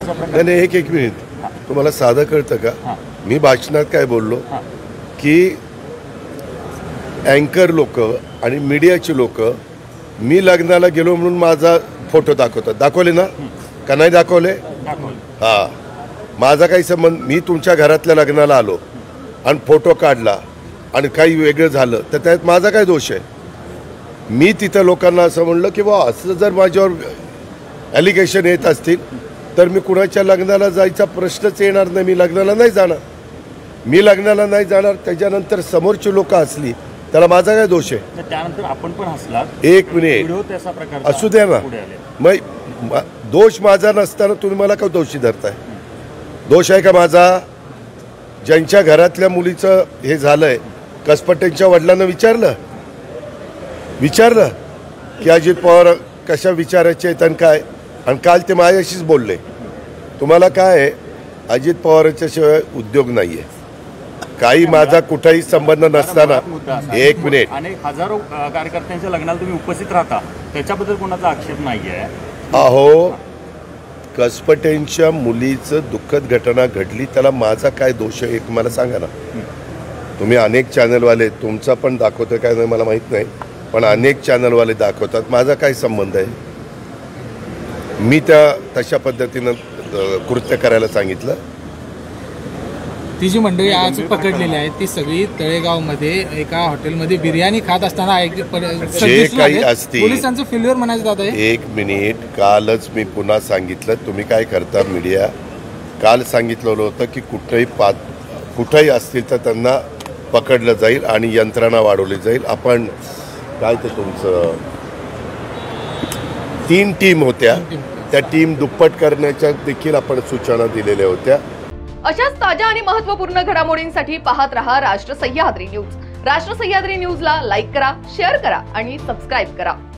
अशा प्रकारे नाही, एक मिनिट, तुम्हाला साधं कळतं का? मी भाषणात काय बोललो की अँकर लोक आणि मीडियाची लोक मी लग्नाला गेलो म्हणून माझा फोटो दाखवतात. दाखवले ना का नाही दाखवले? हा, माझा काही संबंध. मी तुमच्या घरातल्या लग्नाला आलो आणि फोटो काढला आणि काही वेगळं झालं तर त्यात माझा काय दोष आहे? मी तिथं लोकांना असं म्हणलं की बा असं जर माझ्यावर ॲलिगेशन येत असतील तर मी कुणाच्या लग्नाला जायचा प्रश्नच येणार नाही. मी लग्नाला नाही जाणार. त्याच्यानंतर समोरची लोक असली त्याला माझा काय दोष आहे? त्यानंतर आपण पण हसलात. एक मिनिट, असू द्या ना. मग दोष माझा नसताना तुम्ही मला का दोषी धरताय? दोष आहे का माझा? ज्यांच्या घरातल्या मुलीचं हे झालंय, कसपटेंच्या वडिलांना विचारलं की अजित पवार कशा विचारायचे आहेत आणि काय, आणि काल ते माझ्याशीच बोलले. तुम्हाला काय आहे, अजित पवारांच्या शिवाय उद्योग नाहीये. काही माझा कुठेही संबंध नसताना. एक मिनिट, अनेक हजारो कार्यकर्त्यांच्या लग्नाला तुम्ही उपस्थित राहता, त्याच्याबद्दल कोणाचा आक्षेप नाहीये. अहो, कसपटेंच्या मुलीचं दुःखद घटना घडली, त्याला माझा काय दोष आहे एक मला सांगा ना. तुम्ही अनेक चॅनलवाले, तुमचा पण दाखवतोय काय नाही मला माहीत नाही, पण अनेक चॅनलवाले दाखवतात. माझा काय संबंध आहे? मी त्या तशा पद्धतीनं कृत्य करायला सांगितलं. ती जी मंडळी आज पकडलेली आहे ती सगळी तळेगावमध्ये एका हॉटेलमध्ये बिर्याणी खात असताना जे काही असतील पोलिसांचं फेल्युअर म्हणायचं जात आहे. एक मिनिट, कालच मी पुन्हा सांगितलं. तुम्ही काय करता मीडिया? काल सांगितलेलं होतं की कुठेही असतील तर त्यांना पकडलं जाईल आणि यंत्रणा वाढवली जाईल. आपण काय ते तुमचं 3 टीम होत्या, त्या टीम दुप्पट करण्याच्या देखील आपण सूचना दिलेल्या होत्या. अशाच ताज्या आणि महत्त्वपूर्ण घडामोडींसाठी पाहत रहा राष्ट्र सह्याद्री न्यूज. राष्ट्र सह्याद्री न्यूजला लाईक करा, शेअर करा आणि सबस्क्राईब करा.